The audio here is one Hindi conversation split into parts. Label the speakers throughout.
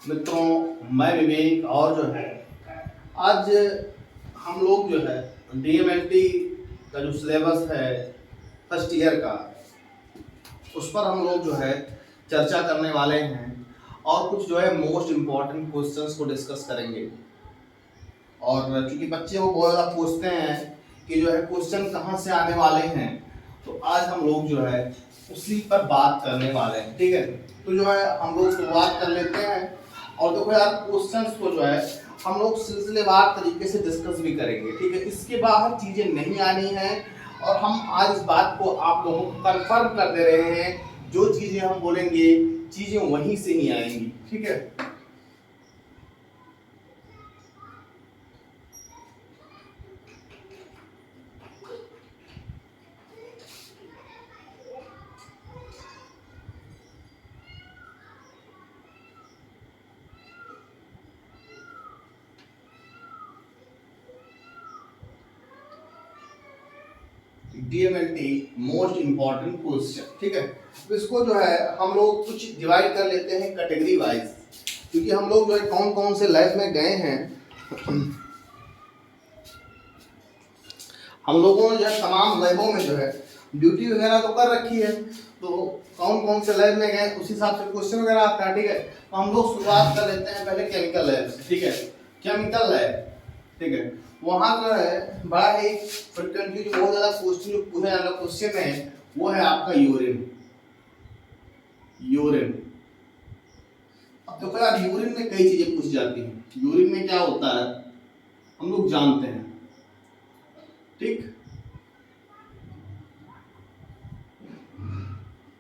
Speaker 1: मित्रों, मैं विवेक और जो है आज हम लोग जो है डीएमएलटी का जो सिलेबस है फर्स्ट ईयर का, उस पर हम लोग जो है चर्चा करने वाले हैं और कुछ जो है मोस्ट इम्पॉर्टेंट क्वेश्चंस को डिस्कस करेंगे। और चूंकि बच्चे वो बहुत ज़्यादा पूछते हैं कि जो है क्वेश्चन कहाँ से आने वाले हैं, तो आज हम लोग जो है उसी पर बात करने वाले हैं। ठीक है, तो जो है हम लोग शुरुआत कर लेते हैं। और देखो यार, क्वेश्चंस को जो है हम लोग सिलसिलेवार तरीके से डिस्कस भी करेंगे। ठीक है, इसके बाहर चीजें नहीं आनी है और हम आज इस बात को आप लोगों को कंफर्म कर दे रहे हैं, जो चीजें हम बोलेंगे चीजें वहीं से ही आएंगी। ठीक है, डीएमएलटी मोस्ट इम्पॉर्टेंट क्वेश्चन। ठीक है, तो इसको जो है हम लोग कुछ डिवाइड कर लेते हैं कैटेगरी वाइज, क्योंकि हम लोग जो है कौन कौन से लैब में गए हैं। हम लोगों ने जो है तमाम लैबों में जो है ड्यूटी वगैरह तो कर रखी है, तो कौन कौन से लैब में गए उस हिसाब से क्वेश्चन वगैरह आता है। ठीक है, तो हम लोग शुरुआत कर लेते हैं पहले केमिकल लैब से। ठीक है, केमिकल लैब, ठीक है, वहाँ जो है बड़ा ही फ्रिक्वेंटली जो बहुत ज़्यादा क्वेश्चन जो पूछा जाने वाला क्वेश्चन है वो है आपका यूरिन। यूरिन, अब देखो यार, यूरिन में कई चीजें पूछी जाती हैं। यूरिन में क्या होता है हम लोग जानते हैं। ठीक,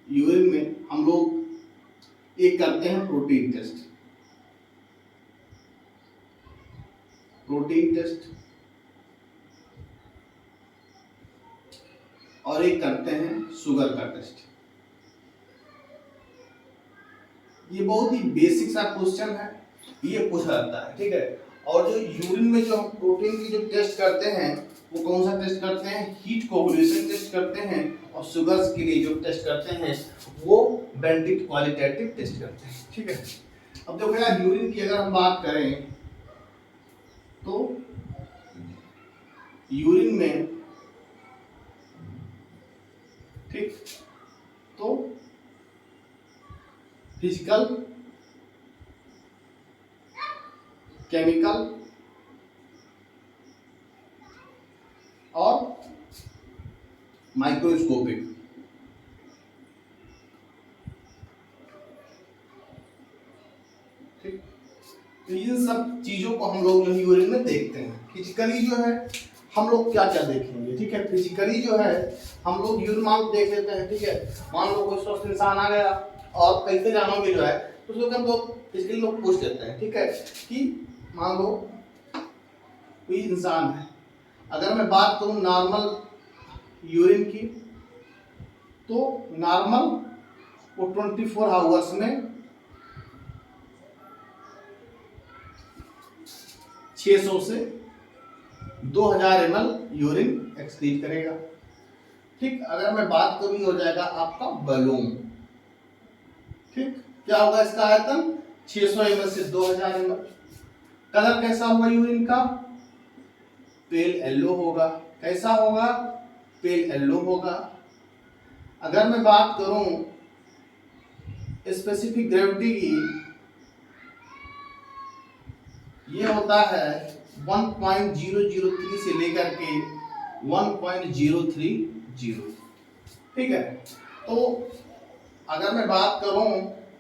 Speaker 1: यूरिन में हम लोग एक करते हैं प्रोटीन टेस्ट। प्रोटीन टेस्ट और एक करते हैं शुगर का टेस्ट। ये बहुत ही बेसिक सा क्वेश्चन है, ये पूछा जाता है। ठीक है, और जो यूरिन में जो हम प्रोटीन की जो टेस्ट करते हैं वो कौन सा टेस्ट करते हैं, हीट कोगुलेशन टेस्ट करते हैं। और शुगर्स के लिए जो टेस्ट करते हैं वो बेंडिक्ट क्वालिटेटिव टेस्ट करते हैं। ठीक है, अब देखो यार, यूरिन की अगर हम बात करें तो यूरिन में, ठीक, तो फिजिकल, केमिकल और माइक्रोस्कोपिक, ठीक, तो इन सब चीजों को हम लोग जो यूरिन में देखते हैं। फिजिकली जो है हम लोग क्या क्या देखेंगे। ठीक है, फिजिकली जो है हम लोग यूरिन मान देख लेते हैं। ठीक है, मान लो कोई स्वस्थ इंसान आ गया और कैसे जानोगे जो है तो उसको हम लोग फिजिकली लोग पूछ लेते हैं। ठीक है, कि मान लो कोई इंसान है, अगर मैं बात करूं नॉर्मल यूरिन की, तो नॉर्मल वो 24 आवर्स में 600 से 2000 ml यूरिन एक्सक्रीट करेगा। ठीक, अगर मैं बात करूं हो जाएगा आपका बलून। ठीक, क्या होगा इसका आयतन 600 ml से 2000 ml। कलर कैसा होगा यूरिन का, पेल येलो होगा। कैसा होगा, पेल येलो होगा। अगर मैं बात करूं स्पेसिफिक ग्रेविटी की, ये होता है 1.003 से लेकर के 1.030। ठीक है, तो अगर मैं बात करूं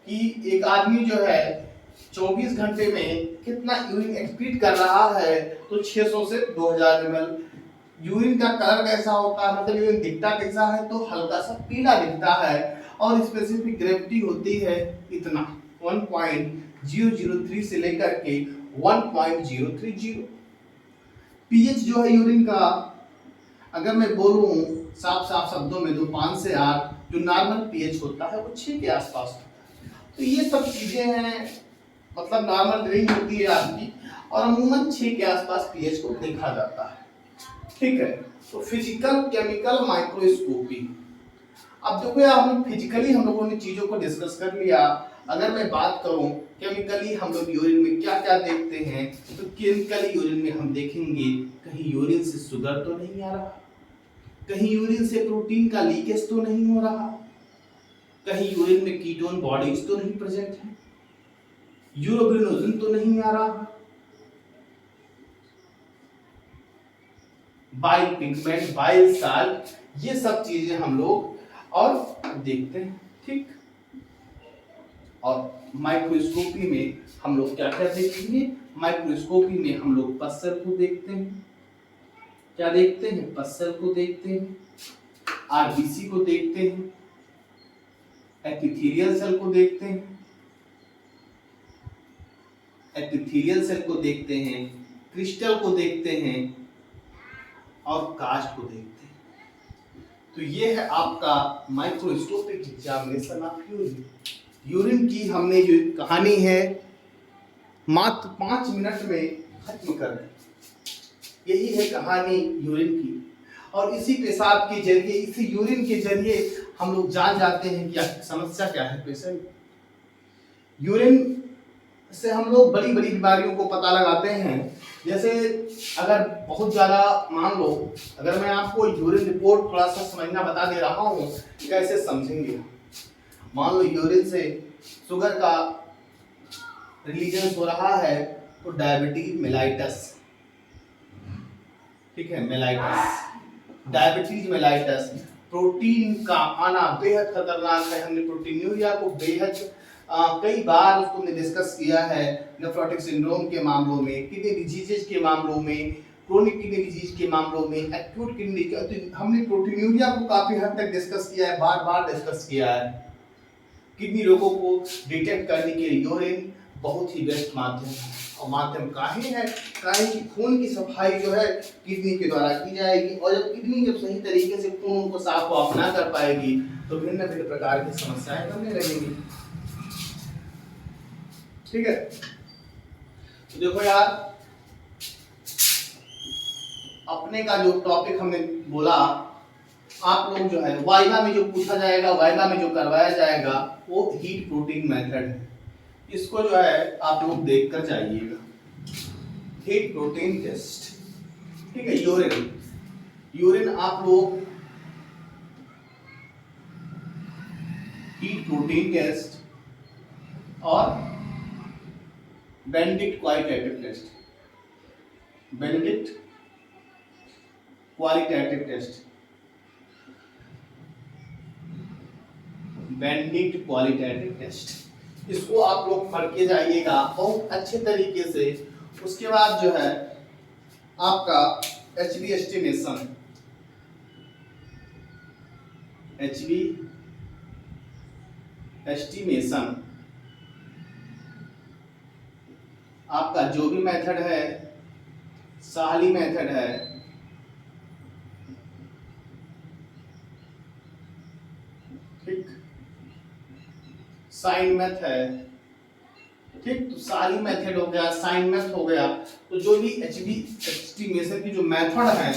Speaker 1: कि एक आदमी जो है 24 घंटे में कितना यूरिन एक्सक्रीट कर रहा है, तो 600 से 2000 ml। यूरिन का कलर कैसा होता है, मतलब यूरिन दिखता कैसा है, तो हल्का सा पीला दिखता है। और स्पेसिफिक ग्रेविटी होती है इतना 1.003 से लेकर के 1.030। पीएच जो है यूरिन का, अगर मैं बोलूं साफ साफ शब्दों में, तो 5 से 8 जो नॉर्मल पीएच होता है वो 6 के आसपास होता है। तो ये सब चीजें हैं, मतलब नॉर्मल रेंज होती है आपकी, और अमूमन 6 के आसपास पीएच को देखा जाता है। ठीक है, तो फिजिकल, केमिकल, माइक्रोस्कोपी। अब देखो यार, हम फिजिकली हम लोगों ने चीजों को डिस्कस कर लिया। अगर मैं बात करूं केमिकली हम लोग यूरिन में क्या क्या देखते हैं, तो केमिकली यूरिन में हम देखेंगे कहीं यूरिन से शुगर तो नहीं आ रहा, कहीं यूरिन से प्रोटीन का लीकेज तो नहीं हो रहा, कहीं यूरिन में कीटोन बॉडीज तो नहीं प्रेजेंट है, यूरोबिनोजन तो नहीं आ रहा, बाइल पिगमेंट, बाइल साल्ट, ये सब चीजें हम लोग और देखते हैं। ठीक, और माइक्रोस्कोपी में हम लोग क्या क्या देखेंगे, माइक्रोस्कोपी में हम लोग पस्सर को देखते हैं। क्या देखते हैं? पस्सर को देखते हैं, आरबीसी को देखते हैं, एपिथेलियल सेल को देखते हैं, एपिथेलियल सेल को देखते हैं, क्रिस्टल को देखते हैं और कास्ट को देखते हैं। तो ये है आपका microscopic examination of urine. Urine की हमने जो कहानी है मात्र 5 मिनट में खत्म कर दी। यही है कहानी यूरिन की, और इसी पेशाब के जरिए, इसी यूरिन के जरिए हम लोग जान जाते हैं कि आपकी समस्या क्या है पेशेंट। यूरिन से हम लोग बड़ी बड़ी बीमारियों को पता लगाते हैं। जैसे अगर बहुत ज़्यादा मान लो, अगर मैं आपको यूरिन रिपोर्ट थोड़ा सा समझना बता दे रहा हूँ, कैसे समझेंगे। मान लो यूरिन से शुगर का रिलीजन हो रहा है, तो डायबिटीज मेलाइटस, ठीक है, मेलाइटस, डायबिटीज मेलाइटस। प्रोटीन का आना बेहद खतरनाक है। हमने प्रोटीनूरिया को बेहद कई बार उसको हमने डिस्कस किया है, नेफ्रोटिक सिंड्रोम के मामलों में, किडनी डिजीजेज के मामलों में, क्रोनिक किडनी डिजीज के मामलों में, एक्यूट किडनी, तो हमने प्रोटीनूरिया को काफी हद तक डिस्कस किया है, बार बार डिस्कस किया है। किडनी रोगों को डिटेक्ट करने के लिए यूरिन बहुत ही बेस्ट माध्यम है। और माध्यम काहे है? काहे कि खून की सफाई जो है किडनी के द्वारा की जाएगी, और जब किडनी जब सही तरीके से खून को साफ वाफ ना कर पाएगी तो भिन्न भिन्न प्रकार की समस्याएं बनने लगेंगी। ठीक है, तो देखो यार, अपने का जो टॉपिक हमने बोला, आप लोग जो है वाइवा में जो पूछा जाएगा, वाइवा में जो करवाया जाएगा, वो हीट प्रोटीन मेथड है। इसको जो है आप लोग देख कर जाइएगा, हीट प्रोटीन टेस्ट। ठीक है, यूरिन, यूरिन आप लोग हीट प्रोटीन टेस्ट और Benedict qualitative test, Benedict qualitative test, Benedict qualitative test, इसको आप लोग पढ़ के जाइएगा बहुत अच्छे तरीके से। उसके बाद जो है आपका एचबी एस्टिमेशन, एचबी एस्टिमेशन, आपका जो भी मेथड है, साहली मेथड है, ठीक, साइन मेथड है, ठीक, तो सारी मेथड हो गया, साइन मेथड हो गया। तो जो भी एचबी एस्टिमेशन की जो मेथड है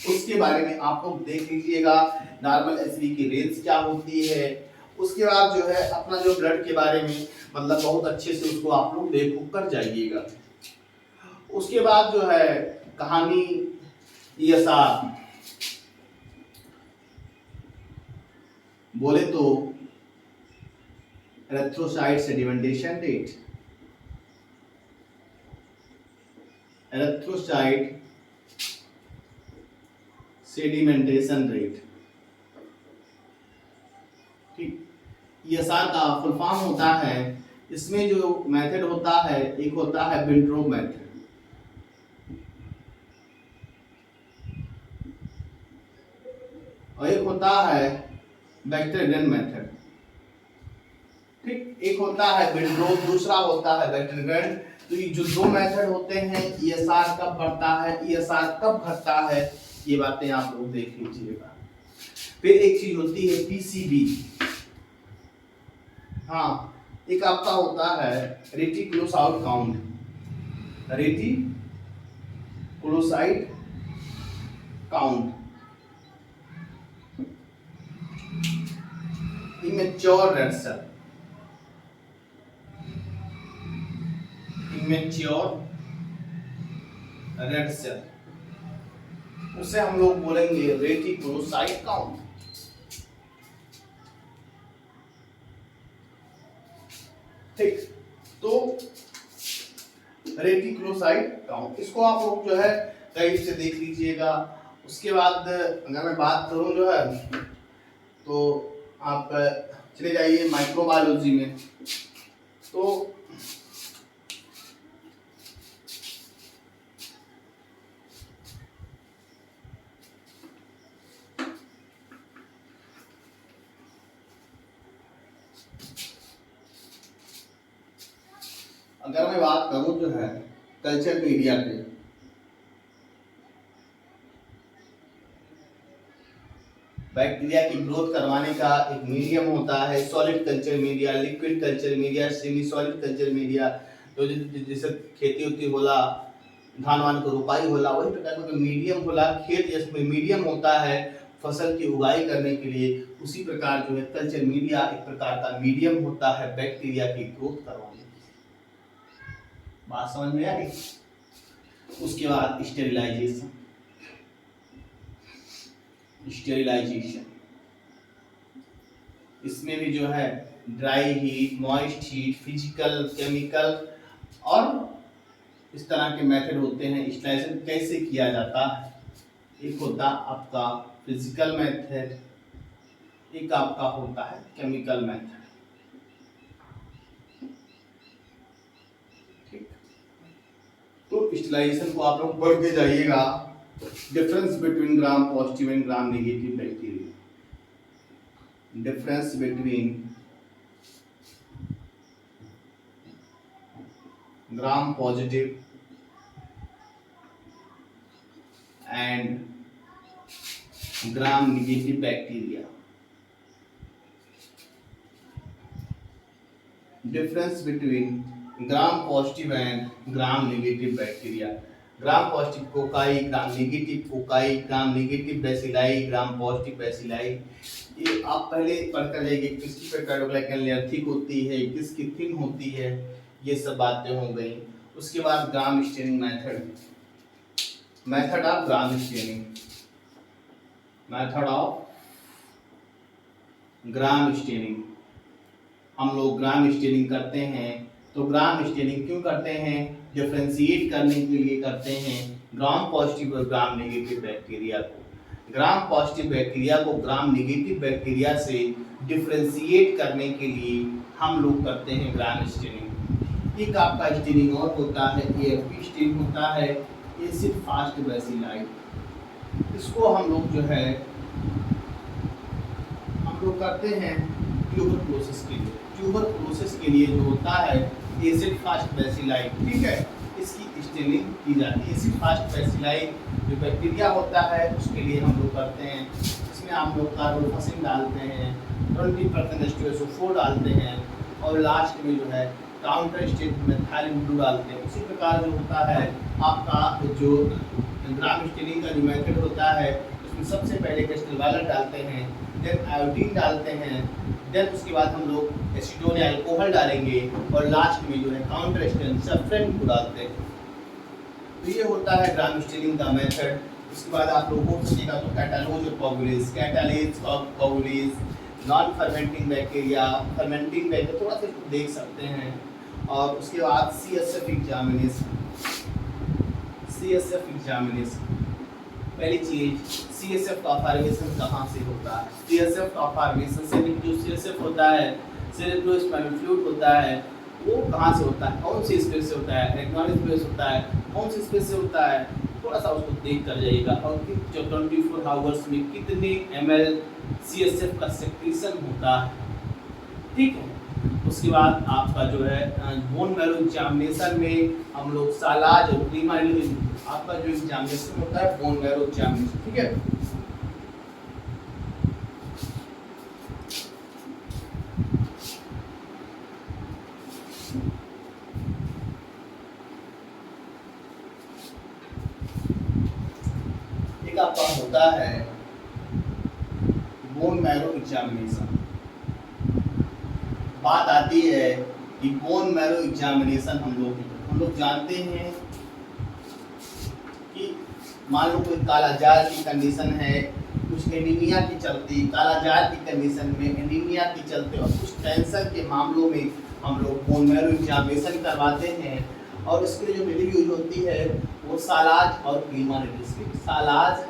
Speaker 1: उसके बारे में आप लोग देख लीजिएगा, नॉर्मल एचबी की रेंज क्या होती है। उसके बाद जो है अपना जो ब्लड के बारे में मतलब बहुत अच्छे से उसको आप लोग देख कर जाइएगा। उसके बाद जो है कहानी ईएसआर, बोले तो erythrocyte sedimentation rate, erythrocyte sedimentation rate, ठीक। ईएसआर का फुल फॉर्म होता है, इसमें जो मेथड होता है, एक होता है विंट्रोब मेथड, और एक होता है बैक्टेरियन मेथड, ठीक। एक होता है विंट्रोब, दूसरा होता है बैक्टेरियन। तो ये जो दो मेथड होते हैं, ईएसआर कब बढ़ता है, ईएसआर कब घटता है, ये बातें आप लोग देख लीजिएगा। फिर एक चीज होती है पीसीबी, हाँ, एक आपका होता है reticulocyte count, reticulocyte count, immature red cell, immature red cell, उसे हम लोग बोलेंगे रेटिकुलोसाइट काउंट। ठीक, तो रेटिकुलोसाइट काउंट, इसको आप लोग जो है कहीं से देख लीजिएगा। उसके बाद अगर मैं बात करूं जो है, तो आप चले जाइए माइक्रोबायोलॉजी में। तो अगर मैं बात करूं जो है कल्चर मीडिया पे, बैक्टीरिया की ग्रोथ करवाने का एक मीडियम होता है solid culture media, liquid culture media, semi solid culture media. तो जैसे खेती होती होला, धान वान को रोपाई होला, वही प्रकार का मीडियम होला खेत, जिसमें मीडियम होता है फसल की उगाई करने के लिए। उसी प्रकार जो है कल्चर मीडिया एक प्रकार का मीडियम होता है बैक्टीरिया की ग्रोथ करवाने के लिए। बात समझ में आई? उसके बाद स्टेरिलाइजेशन, स्टेरिलाइजेशन इसमें भी जो है dry heat, moist heat, physical, chemical और इस तरह के मेथड होते हैं। स्टेरिलाइजेशन कैसे किया जाता है, एक होता आपका फिजिकल मेथड, एक आपका होता है केमिकल मेथड। ठीक, तो स्टेरिलाइजेशन को आप लोग पढ़ के जाइएगा। Difference between gram positive and gram negative bacteria, difference between gram positive and gram negative bacteria, difference between gram positive and gram negative bacteria. Gram positive cocci, gram negative cocci, gram negative bacilli, gram positive bacilli. ये आप पहले पढ़कर जाइए किसकी पेप्टाइडोग्लाइकन लेयर थिक होती है, किसकी थिन होती है, ये सब बातें हो गई। उसके बाद Gram staining method, method of Gram staining, method of Gram staining. हम लोग ग्राम स्टेनिंग करते हैं, तो ग्राम स्टेनिंग क्यों करते हैं? डिफरेंशिएट करने के लिए करते हैं ग्राम पॉजिटिव और ग्राम नेगेटिव बैक्टीरिया को। ग्राम पॉजिटिव बैक्टीरिया को ग्राम नेगेटिव बैक्टीरिया से डिफरेंशिएट करने के लिए हम लोग करते हैं ग्राम स्टेनिंग। एक आपका स्टेनिंग और होता है, एएफपी स्टेनिंग होता है, एसिड फास्ट बेसिलाई। इसको हम लोग जो है हम लोग करते हैं ट्यूबरकुलोसिस के लिए। ट्यूबरकुलोसिस के लिए जो होता है एसिड फास्ट बेसिलाई, ठीक है, इसकी स्टेनिंग की जाती है। एसिड फास्ट बेसिलाई जो बैक्टीरिया होता है उसके लिए हम लोग करते हैं। इसमें हम लोग कार्बोफासिन डालते हैं, 20% H2SO4 डालते हैं, और लास्ट में जो है काउंटर स्टेट में मेथाइल ब्लू डालते हैं। उसी प्रकार जो होता है आपका जो ग्राम स्टेनिंग का जो मेथड होता है, उसमें सबसे पहले क्रिस्टल वायलेट डालते हैं, देन आयोडीन डालते हैं, देन उसके बाद हम लोग एसीटोन या अल्कोहल डालेंगे, और लास्ट में जो है काउंटर स्टेन सल्फेट को डालते हैं। तो ये होता है ग्राम स्टेनिंग का मेथड। उसके बाद आप लोग हो सकेगा तो कैटालोज और कोगुलेज, कैटालेज और coagulase, non fermenting bacteria, fermenting bacteria, थोड़ा सा इसको देख सकते हैं। और उसके बाद CSF एग्जामिनेशन, CSF एग्जामिनेशन। पहली चीज CSF का फॉर्मेशन कहाँ से होता है? CSF का फॉर्मेशन से जो CSF होता है, सेरेब्रोस्पाइनल फ्लूइड होता है, वो कहाँ से होता है, कौन सी स्पेस से होता है, रेक्टोनिक स्पेस होता है, कौन सी स्पेस से होता है, थोड़ा सा उसको देख कर जाइएगा। और जो 24 आवर्स में कितने ml CSF का सेक्रेशन होता है, ठीक है। उसके बाद आपका जो है बोन मैरो एग्जामिनेशन में हम लोग सालाज और प्रीमाइल, आपका जो एग्जामिनेशन होता है बोन मैरो एग्जामिनेशन, ठीक है। एक आपका होता है बोन मैरो एग्जामिनेशन, बात आती है कि बोन मैरो एग्जामिनेशन हम लोग जानते हैं कि मान लो कोई कालाजार की कंडीशन है, कुछ एनीमिया के चलते, कालाजार की कंडीशन में एनीमिया के चलते और कुछ कैंसर के मामलों में हम लोग बोन मैरो एग्जामिनेशन करवाते हैं। और इसके लिए जो विधि यूज होती है वो सालाज और क्लीमानिलिस की। सालाज